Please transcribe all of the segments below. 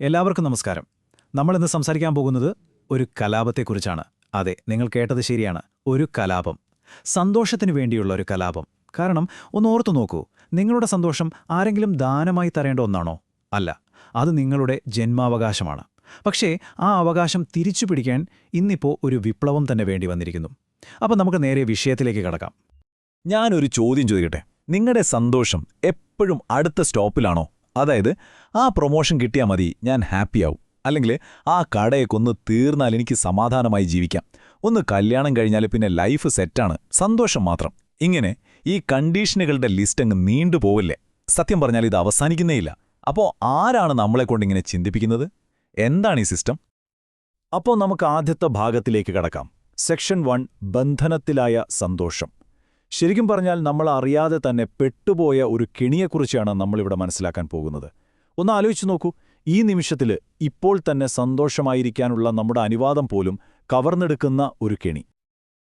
എല്ലാവർക്കും നമസ്കാരം. നമ്മളിന്ന് സംസാരിക്കാൻ പോകുന്നത് ഒരു കലാപത്തെക്കുറിച്ചാണ്. അതെ, നിങ്ങൾ കേട്ടത് ശരിയാണ്. ഒരു കലാപം. സന്തോഷത്തിനു വേണ്ടിയുള്ള ഒരു കലാപം. കാരണം ഒന്ന് ഓർത്തു നോക്കൂ, നിങ്ങളുടെ സന്തോഷം ആരെങ്കിലും ദാനമായി തരേണ്ട ഒന്നാണോ? അല്ല, അത് നിങ്ങളുടെ ജന്മാവകാശമാണ്. പക്ഷേ ആ അവകാശം തിരിച്ചു പിടിക്കാൻ ഇന്നിപ്പോൾ ഒരു വിപ്ലവം തന്നെ വേണ്ടി വന്നിരിക്കുന്നു. അപ്പം നമുക്ക് നേരെ വിഷയത്തിലേക്ക് കടക്കാം. ഞാനൊരു ചോദ്യം ചോദിക്കട്ടെ. നിങ്ങളുടെ സന്തോഷം എപ്പോഴും അടുത്ത സ്റ്റോപ്പിലാണോ? അതായത് ആ പ്രൊമോഷൻ കിട്ടിയാൽ മതി, ഞാൻ ഹാപ്പിയാവും. അല്ലെങ്കിൽ ആ കടയൊക്കെ ഒന്ന് തീർന്നാൽ എനിക്ക് സമാധാനമായി ജീവിക്കാം. ഒന്ന് കല്യാണം കഴിഞ്ഞാൽ പിന്നെ ലൈഫ് സെറ്റാണ്, സന്തോഷം മാത്രം. ഇങ്ങനെ ഈ കണ്ടീഷനുകളുടെ ലിസ്റ്റ് അങ്ങ് നീണ്ടുപോവില്ലേ? സത്യം പറഞ്ഞാൽ ഇത് അവസാനിക്കുന്നേയില്ല. അപ്പോൾ ആരാണ് നമ്മളെക്കൊണ്ടിങ്ങനെ ചിന്തിപ്പിക്കുന്നത്? എന്താണ് ഈ സിസ്റ്റം? അപ്പോൾ നമുക്ക് ആദ്യത്തെ ഭാഗത്തിലേക്ക് കടക്കാം. സെക്ഷൻ 1, ബന്ധനത്തിലായ സന്തോഷം. ശരിക്കും പറഞ്ഞാൽ നമ്മൾ അറിയാതെ തന്നെ പെട്ടുപോയ ഒരു കെണിയെക്കുറിച്ചാണ് നമ്മളിവിടെ മനസ്സിലാക്കാൻ പോകുന്നത്. ഒന്ന് ആലോചിച്ചു നോക്കൂ, ഈ നിമിഷത്തിൽ ഇപ്പോൾ തന്നെ സന്തോഷമായിരിക്കാനുള്ള നമ്മുടെ അനുവാദം പോലും കവർന്നെടുക്കുന്ന ഒരു കെണി.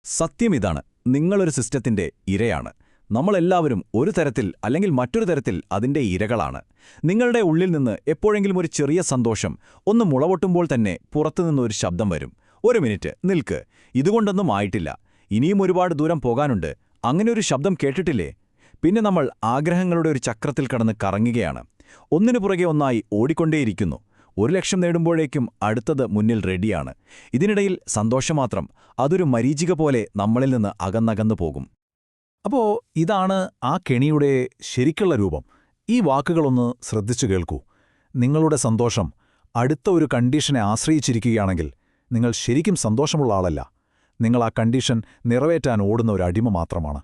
സത്യം ഇതാണ്, നിങ്ങളൊരു സിസ്റ്റത്തിന്റെ ഇരയാണ്. നമ്മളെല്ലാവരും ഒരു തരത്തിൽ അല്ലെങ്കിൽ മറ്റൊരു തരത്തിൽ അതിന്റെ ഇരകളാണ്. നിങ്ങളുടെ ഉള്ളിൽ നിന്ന് എപ്പോഴെങ്കിലും ഒരു ചെറിയ സന്തോഷം ഒന്ന് മുളവൊട്ടുമ്പോൾ തന്നെ പുറത്തുനിന്നൊരു ശബ്ദം വരും. ഒരു മിനിറ്റ് നിൽക്ക്, ഇതുകൊണ്ടൊന്നും ആയിട്ടില്ല, ഇനിയും ഒരുപാട് ദൂരം പോകാനുണ്ട്. അങ്ങനെയൊരു ശബ്ദം കേട്ടിട്ടില്ലേ? പിന്നെ നമ്മൾ ആഗ്രഹങ്ങളുടെ ഒരു ചക്രത്തിൽ കടന്ന് കറങ്ങുകയാണ്. ഒന്നിനു പുറകെ ഒന്നായി ഓടിക്കൊണ്ടേയിരിക്കുന്നു. 1,00,000 നേടുമ്പോഴേക്കും അടുത്തത് മുന്നിൽ റെഡിയാണ്. ഇതിനിടയിൽ സന്തോഷം മാത്രം, അതൊരു മരീചിക പോലെ നമ്മളിൽ നിന്ന് അകന്നകന്നു പോകും. അപ്പോൾ ഇതാണ് ആ കെണിയുടെ ശരിക്കുള്ള രൂപം. ഈ വാക്കുകളൊന്ന് ശ്രദ്ധിച്ചു കേൾക്കൂ. നിങ്ങളുടെ സന്തോഷം അടുത്ത ഒരു കണ്ടീഷനെ ആശ്രയിച്ചിരിക്കുകയാണെങ്കിൽ നിങ്ങൾ ശരിക്കും സന്തോഷമുള്ള ആളല്ല. നിങ്ങൾ ആ കണ്ടീഷൻ നിറവേറ്റാൻ ഓടുന്ന ഒരു അടിമ മാത്രമാണ്.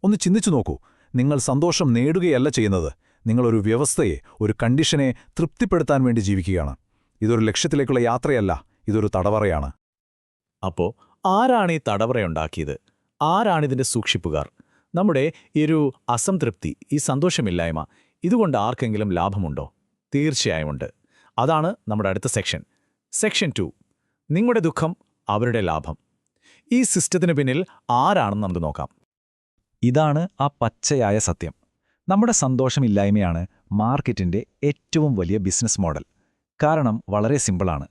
ഒന്ന് ചിന്തിച്ചു നോക്കൂ, നിങ്ങൾ സന്തോഷം നേടുകയല്ല ചെയ്യുന്നത്, നിങ്ങളൊരു വ്യവസ്ഥയെ, ഒരു കണ്ടീഷനെ തൃപ്തിപ്പെടുത്താൻ വേണ്ടി ജീവിക്കുകയാണ്. ഇതൊരു ലക്ഷ്യത്തിലേക്കുള്ള യാത്രയല്ല, ഇതൊരു തടവറയാണ്. അപ്പോൾ ആരാണ് ഈ തടവറയുണ്ടാക്കിയത്? ആരാണിതിന്റെ സൂക്ഷിപ്പുകാർ? നമ്മുടെ ഈ ഒരു അസംതൃപ്തി, ഈ സന്തോഷമില്ലായ്മ, ഇതുകൊണ്ട് ആർക്കെങ്കിലും ലാഭമുണ്ടോ? തീർച്ചയായും ഉണ്ട്. അതാണ് നമ്മുടെ അടുത്ത സെക്ഷൻ. സെക്ഷൻ 2, നിങ്ങളുടെ ദുഃഖം അവരുടെ ലാഭം. ഈ സിസ്റ്റത്തിന് പിന്നിൽ ആരാണെന്ന് നമുക്ക് നോക്കാം. ഇതാണ് ആ പച്ചയായ സത്യം. നമ്മുടെ സന്തോഷമില്ലായ്മയാണ് മാർക്കറ്റിന്റെ ഏറ്റവും വലിയ ബിസിനസ് മോഡൽ. കാരണം വളരെ സിമ്പിളാണ്.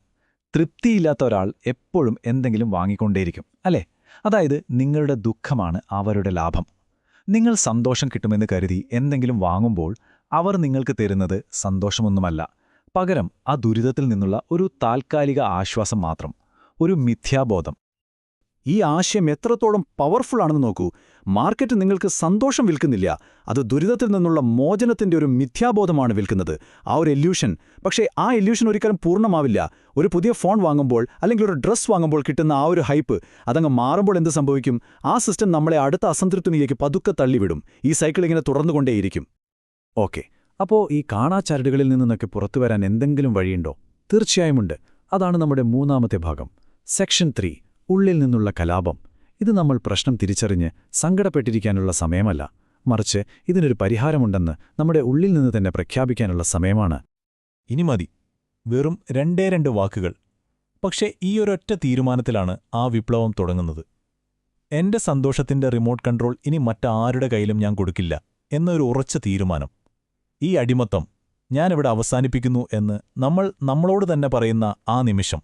തൃപ്തിയില്ലാത്ത ഒരാൾ എപ്പോഴും എന്തെങ്കിലും വാങ്ങിക്കൊണ്ടേയിരിക്കും, അല്ലേ? അതായത് നിങ്ങളുടെ ദുഃഖമാണ് അവരുടെ ലാഭം. നിങ്ങൾ സന്തോഷം കിട്ടുമെന്ന് കരുതി എന്തെങ്കിലും വാങ്ങുമ്പോൾ അവർ നിങ്ങൾക്ക് തരുന്നത് സന്തോഷമൊന്നുമല്ല, പകരം ആ ദുരിതത്തിൽ നിന്നുള്ള ഒരു താൽക്കാലിക ആശ്വാസം മാത്രം, ഒരു മിഥ്യാബോധം. ഈ ആശയം എത്രത്തോളം പവർഫുൾ ആണെന്ന് നോക്കൂ. മാർക്കറ്റ് നിങ്ങൾക്ക് സന്തോഷം വിൽക്കുന്നില്ല, അത് ദുരിതത്തിൽ നിന്നുള്ള മോചനത്തിന്റെ ഒരു മിഥ്യാബോധമാണ് വിൽക്കുന്നത്, ആ ഒരു എല്യൂഷൻ. പക്ഷേ ആ എല്യൂഷൻ ഒരിക്കലും പൂർണ്ണമാവില്ല. ഒരു പുതിയ ഫോൺ വാങ്ങുമ്പോൾ അല്ലെങ്കിൽ ഒരു ഡ്രസ്സ് വാങ്ങുമ്പോൾ കിട്ടുന്ന ആ ഒരു ഹൈപ്പ്, അതങ്ങ് മാറുമ്പോൾ എന്ത് സംഭവിക്കും? ആ സിസ്റ്റം നമ്മളെ അടുത്ത അസംതൃപ്തിയിലേക്ക് പതുക്കെ തള്ളിവിടും. ഈ സൈക്കിൾ ഇങ്ങനെ തുടർന്നുകൊണ്ടേയിരിക്കും. ഓക്കെ, അപ്പോൾ ഈ കാണാച്ചരടുകളിൽ നിന്നൊക്കെ പുറത്തുവരാൻ എന്തെങ്കിലും വഴിയുണ്ടോ? തീർച്ചയായുമുണ്ട്. അതാണ് നമ്മുടെ മൂന്നാമത്തെ ഭാഗം, സെക്ഷൻ 3, ഉള്ളിൽ നിന്നുള്ള കലാപം. ഇത് നമ്മൾ പ്രശ്നം തിരിച്ചറിഞ്ഞ് സങ്കടപ്പെട്ടിരിക്കാനുള്ള സമയമല്ല, മറിച്ച് ഇതിനൊരു പരിഹാരമുണ്ടെന്ന് നമ്മുടെ ഉള്ളിൽ നിന്ന് തന്നെ പ്രഖ്യാപിക്കാനുള്ള സമയമാണ്. ഇനി മതി, വെറും 2 വാക്കുകൾ. പക്ഷേ ഈ ഒരൊറ്റ തീരുമാനത്തിലാണ് ആ വിപ്ലവം തുടങ്ങുന്നത്. എന്റെ സന്തോഷത്തിന്റെ റിമോട്ട് കൺട്രോൾ ഇനി മറ്റാരുടെ കയ്യിലും ഞാൻ കൊടുക്കില്ല എന്നൊരു ഉറച്ച തീരുമാനം. ഈ അടിമത്തം ഞാനിവിടെ അവസാനിപ്പിക്കുന്നു എന്ന് നമ്മളോട് തന്നെ പറയുന്ന ആ നിമിഷം.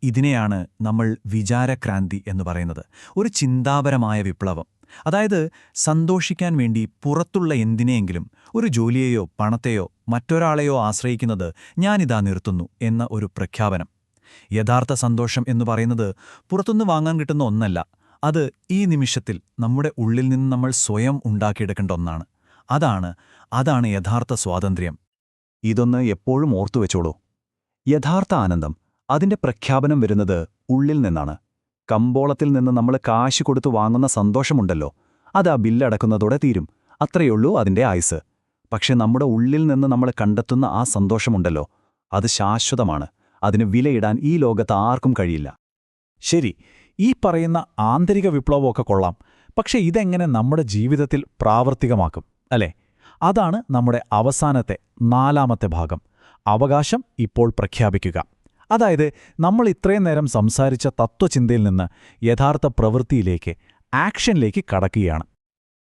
ഇതിനെയാണ് നമ്മൾ വിചാരക്രാന്തി എന്ന് പറയുന്നത്. ഒരു ചിന്താപരമായ വിപ്ലവം. അതായത് സന്തോഷിക്കാൻ വേണ്ടി പുറത്തുള്ള എന്തിനെയെങ്കിലും, ഒരു ജോലിയെയോ പണത്തെയോ മറ്റൊരാളെയോ ആശ്രയിക്കുന്നത് ഞാനിതാ നിർത്തുന്നു എന്ന ഒരു പ്രഖ്യാപനം. യഥാർത്ഥ സന്തോഷം എന്ന് പറയുന്നത് പുറത്തുനിന്ന് വാങ്ങാൻ കിട്ടുന്ന ഒന്നല്ല, അത് ഈ നിമിഷത്തിൽ നമ്മുടെ ഉള്ളിൽ നിന്ന് നമ്മൾ സ്വയം ഉണ്ടാക്കിയെടുക്കേണ്ട ഒന്നാണ്. അതാണ് യഥാർത്ഥ സ്വാതന്ത്ര്യം. ഇതൊന്ന് എപ്പോഴും ഓർത്തുവെച്ചോളൂ. യഥാർത്ഥ ആനന്ദം, അതിന്റെ പ്രഖ്യാപനം വരുന്നത് ഉള്ളിൽ നിന്നാണ്. കമ്പോളത്തിൽ നിന്ന് നമ്മൾ കാശ് കൊടുത്തു വാങ്ങുന്ന സന്തോഷമുണ്ടല്ലോ, അത് ആ ബില്ലടക്കുന്നതോടെ തീരും. അത്രയുള്ളൂ അതിന്റെ ആയുസ്. പക്ഷെ നമ്മുടെ ഉള്ളിൽ നിന്ന് നമ്മൾ കണ്ടെത്തുന്ന ആ സന്തോഷമുണ്ടല്ലോ, അത് ശാശ്വതമാണ്. അതിന് വിലയിടാൻ ഈ ലോകത്ത് ആർക്കും കഴിയില്ല. ശരി, ഈ പറയുന്ന ആന്തരിക വിപ്ലവമൊക്കെ കൊള്ളാം. പക്ഷെ ഇതെങ്ങനെ നമ്മുടെ ജീവിതത്തിൽ പ്രാവർത്തികമാക്കും, അല്ലേ? അതാണ് നമ്മുടെ അവസാനത്തെ 4ാമത്തെ ഭാഗം, അവകാശം ഇപ്പോൾ പ്രഖ്യാപിക്കുക. അതായത് നമ്മൾ ഇത്രയും നേരം സംസാരിച്ച തത്വചിന്തയിൽ നിന്ന് യഥാർത്ഥ പ്രവൃത്തിയിലേക്ക്, ആക്ഷനിലേക്ക് കടക്കുകയാണ്.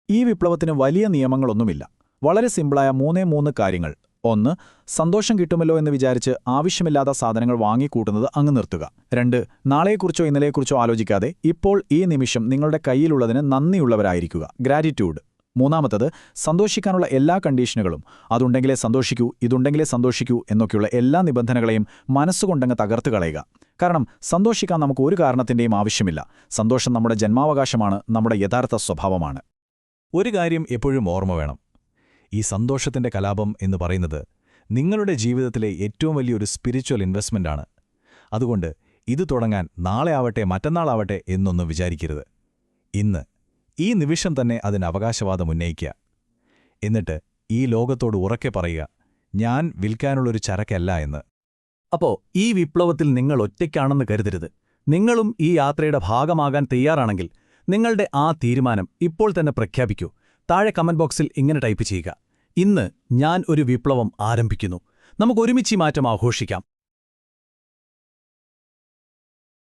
ഈ വിപ്ലവത്തിന് വലിയ നിയമങ്ങളൊന്നുമില്ല. വളരെ സിമ്പിളായ 3 കാര്യങ്ങൾ. 1. സന്തോഷം കിട്ടുമല്ലോ എന്ന് വിചാരിച്ച് ആവശ്യമില്ലാത്ത സാധനങ്ങൾ വാങ്ങിക്കൂട്ടുന്നത് അങ്ങ് നിർത്തുക. 2. നാളെക്കുറിച്ചോ ഇന്നലെക്കുറിച്ചോ ആലോചിക്കാതെ ഇപ്പോൾ ഈ നിമിഷം നിങ്ങളുടെ കയ്യിലുള്ളതിന് നന്ദിയുള്ളവരായിരിക്കുക. ഗ്രാറ്റിറ്റ്യൂഡ്. 3. സന്തോഷിക്കാനുള്ള എല്ലാ കണ്ടീഷനുകളും, അതുണ്ടെങ്കിലേ സന്തോഷിക്കൂ, ഇതുണ്ടെങ്കിലേ സന്തോഷിക്കൂ എന്നൊക്കെയുള്ള എല്ലാ നിബന്ധനകളെയും മനസ്സുകൊണ്ടങ്ങ് തകർത്ത് കളയുക. കാരണം സന്തോഷിക്കാൻ നമുക്ക് ഒരു കാരണത്തിൻ്റെയും ആവശ്യമില്ല. സന്തോഷം നമ്മുടെ ജന്മാവകാശമാണ്, നമ്മുടെ യഥാർത്ഥ സ്വഭാവമാണ്. ഒരു കാര്യം എപ്പോഴും ഓർമ്മ വേണം. ഈ സന്തോഷത്തിന്റെ കലാപം എന്ന് പറയുന്നത് നിങ്ങളുടെ ജീവിതത്തിലെ ഏറ്റവും വലിയൊരു സ്പിരിച്വൽ ഇൻവെസ്റ്റ്മെന്റാണ്. അതുകൊണ്ട് ഇത് തുടങ്ങാൻ നാളെ ആവട്ടെ മറ്റന്നാളാവട്ടെ എന്നൊന്നും വിചാരിക്കരുത്. ഇന്ന് ഈ നിമിഷം തന്നെ അതിന് അവകാശവാദം ഉന്നയിക്കുക. എന്നിട്ട് ഈ ലോകത്തോട് ഉറക്കെ പറയുക, ഞാൻ വിൽക്കാനുള്ളൊരു ചരക്കല്ല എന്ന്. അപ്പോ ഈ വിപ്ലവത്തിൽ നിങ്ങൾ ഒറ്റയ്ക്കാണെന്ന് കരുതരുത്. നിങ്ങളും ഈ യാത്രയുടെ ഭാഗമാകാൻ തയ്യാറാണെങ്കിൽ നിങ്ങളുടെ ആ തീരുമാനം ഇപ്പോൾ തന്നെ പ്രഖ്യാപിക്കൂ. താഴെ കമന്റ് ബോക്സിൽ ഇങ്ങനെ ടൈപ്പ് ചെയ്യുക: ഇന്ന് ഞാൻ ഒരു വിപ്ലവം ആരംഭിക്കുന്നു. നമുക്കൊരുമിച്ച് ഈ മാറ്റം ആഘോഷിക്കാം.